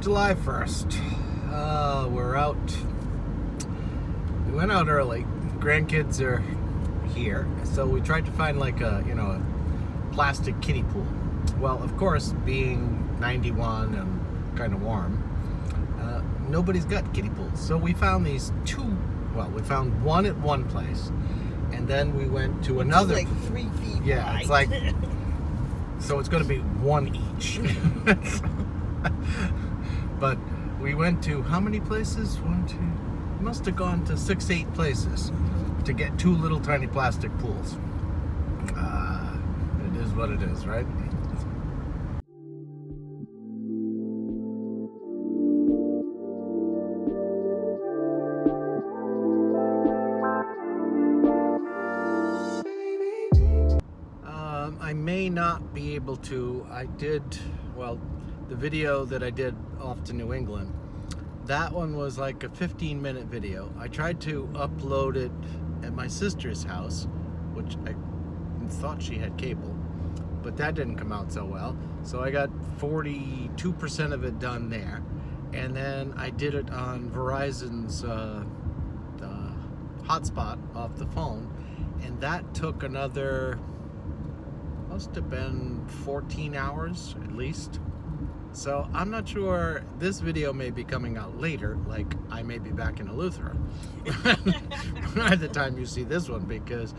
July 1st. We're out. We went out early. Grandkids are here, so we tried to find like a plastic kiddie pool. Well, of course, being 91 and kind of warm, nobody's got kiddie pools. So we found these two. Well, we found one at one place, and then we went to another. It's like 3 feet Yeah, wide. it's like. So it's going to be one each. But we went to how many places? Must have gone to 6-8 places to get two little tiny plastic pools. It is what it is, right? I may not be able to. The video that I did off to New England, that one was like a 15-minute video. I tried to upload it at my sister's house, which I thought she had cable, but that didn't come out so well. So I got 42% of it done there, and then I did it on Verizon's hotspot off the phone, and that took another, must have been 14 hours at least. So I'm not sure. This video may be coming out later, like I may be back in Eleuthera by the time you see this one, because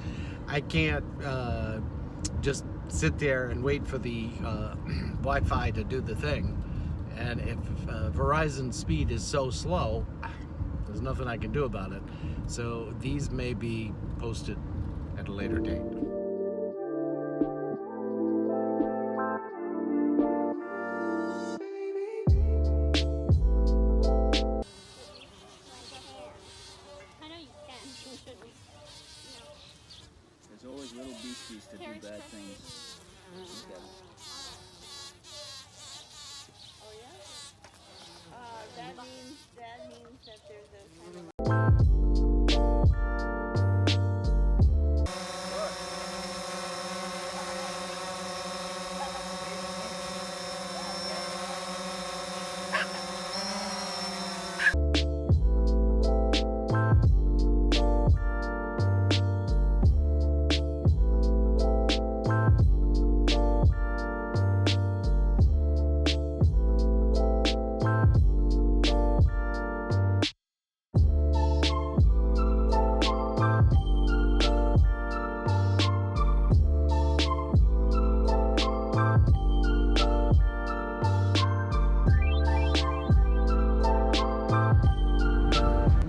I can't just sit there and wait for the Wi-Fi to do the thing. And if Verizon speed is so slow, there's nothing I can do about it. So these may be posted at a later date. There's always little beasties to do bad things. Oh yeah? That means that there's a kind of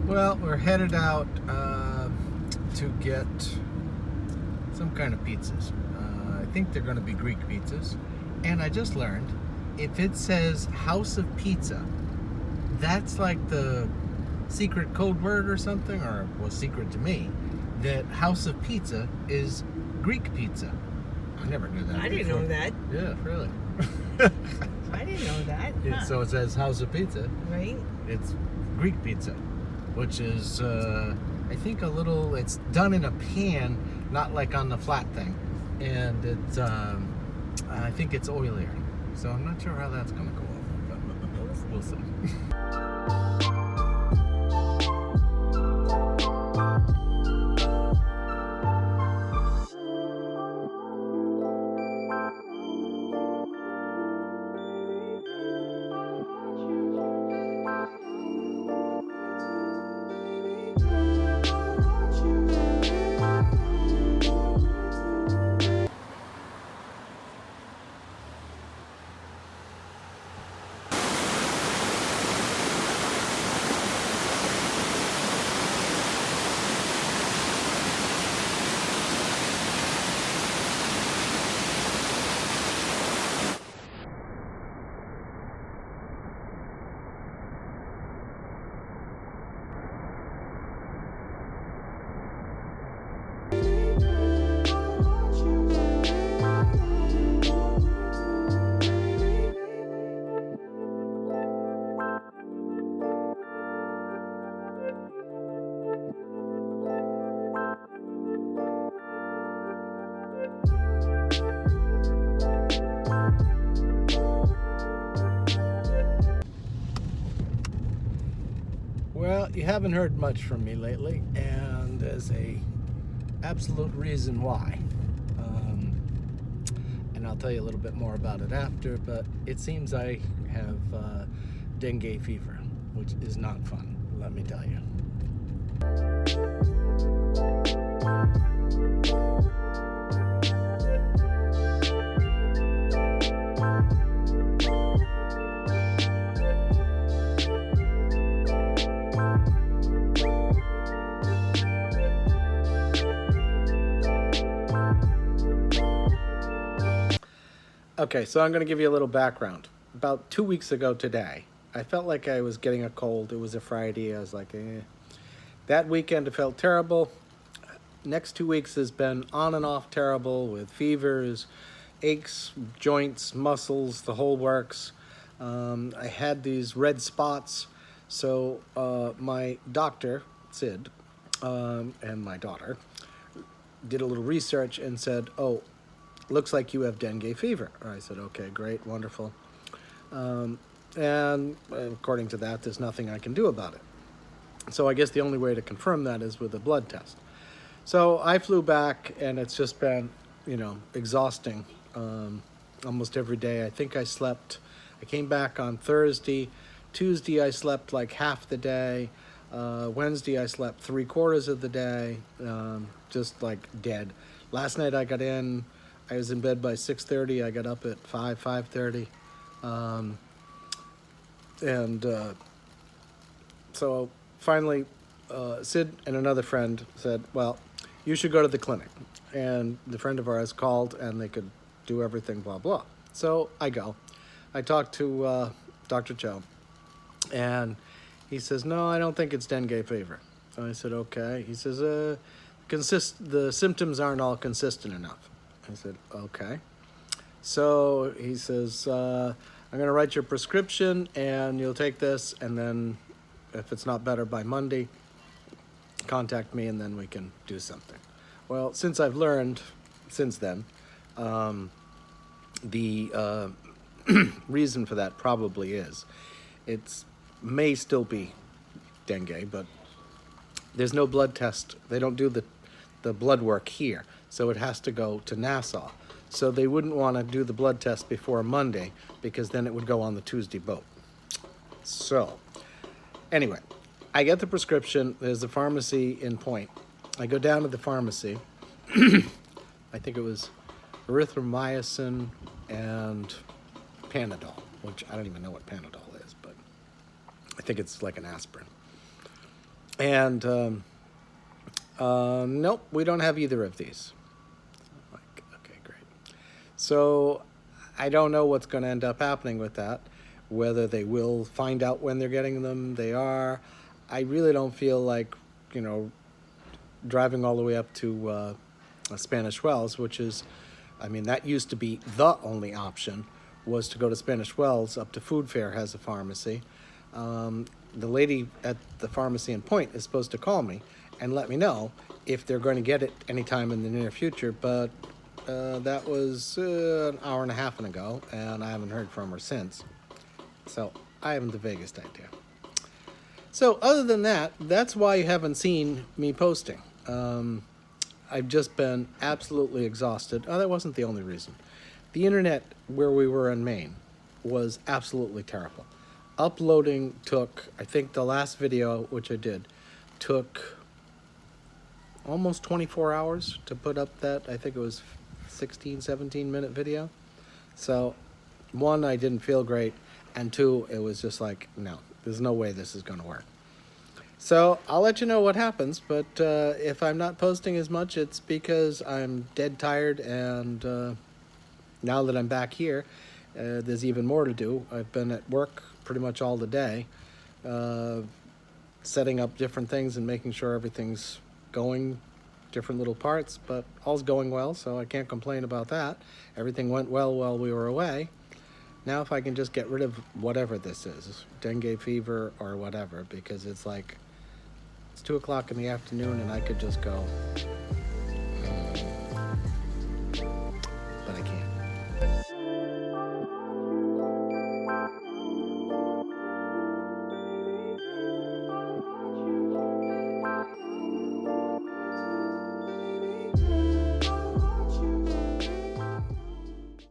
Well, we're headed out to get some kind of pizzas. I think they're going to be Greek pizzas. And I just learned, if it says House of Pizza, that's like the secret code word or something, or was secret to me, that House of Pizza is Greek pizza. I never knew that. I didn't before. know that. Yeah, really. I didn't know that. Yeah, Huh. so it says House of Pizza. Right? It's Greek pizza, which is, I think it's done in a pan, not like on the flat thing. And it's, I think it's oilier. So I'm not sure how that's going to go over, but we'll see. Well, you haven't heard much from me lately, and there's a absolute reason why. And I'll tell you a little bit more about it after, but it seems I have dengue fever, which is not fun, let me tell you. Okay, so I'm going to give you a little background. About 2 weeks ago today, I felt like I was getting a cold. It was a Friday. I was like, eh. That weekend, it felt terrible. Next 2 weeks has been on and off terrible with fevers, aches, joints, muscles, the whole works. I had these red spots. So my doctor, Sid, and my daughter did a little research and said, oh, looks like you have dengue fever. I said, okay, great, wonderful. And according to that, there's nothing I can do about it. So I guess the only way to confirm that is with a blood test. So I flew back, and it's just been, exhausting almost every day. I think I came back on Thursday. Tuesday I slept like half the day. Wednesday I slept 3/4 of the day, just like dead. Last night I got in. I was in bed by 6:30. I got up at 5:30. So finally, Sid and another friend said, well, you should go to the clinic. And the friend of ours called, and they could do everything, blah, blah. So I go. I talked to Dr. Joe, and he says, no, I don't think it's dengue fever. So I said, okay. He says, the symptoms aren't all consistent enough. I said, okay. So he says, I'm going to write your prescription, and you'll take this, and then if it's not better by Monday, contact me, and then we can do something. Well, since I've learned since then, the reason for that probably is it may still be dengue, but there's no blood test. They don't do the blood work here, so it has to go to Nassau. So they wouldn't want to do the blood test before Monday, because then it would go on the Tuesday boat. So anyway, I get the prescription. There's a pharmacy in Point. I go down to the pharmacy. I think it was erythromycin and Panadol, which I don't even know what Panadol is, but I think it's like an aspirin. And nope, we don't have either of these. Like, okay, great. So I don't know what's going to end up happening with that, whether they will find out when they're getting them. They are. I really don't feel like, driving all the way up to Spanish Wells, which is, that used to be the only option, was to go to Spanish Wells. Up to Food Fair has a pharmacy. The lady at the pharmacy in Point is supposed to call me and let me know if they're going to get it anytime in the near future, but that was an hour and a half ago, and I haven't heard from her since. So I haven't the vaguest idea. So other than that, that's why you haven't seen me posting. I've just been absolutely exhausted. Oh, that wasn't the only reason. The internet where we were in Maine was absolutely terrible. Uploading took, I think the last video, which I did, took almost 24 hours to put up that. I think it was 16, 17-minute video. So, one, I didn't feel great, and two, it was just like, no, there's no way this is going to work. So, I'll let you know what happens, but if I'm not posting as much, it's because I'm dead tired, and now that I'm back here, there's even more to do. I've been at work pretty much all the day, setting up different things and making sure everything's going, different little parts, but all's going well, so I can't complain about that. Everything went well while we were away. Now if I can just get rid of whatever this is, dengue fever or whatever, because it's like, it's 2 o'clock in the afternoon and I could just go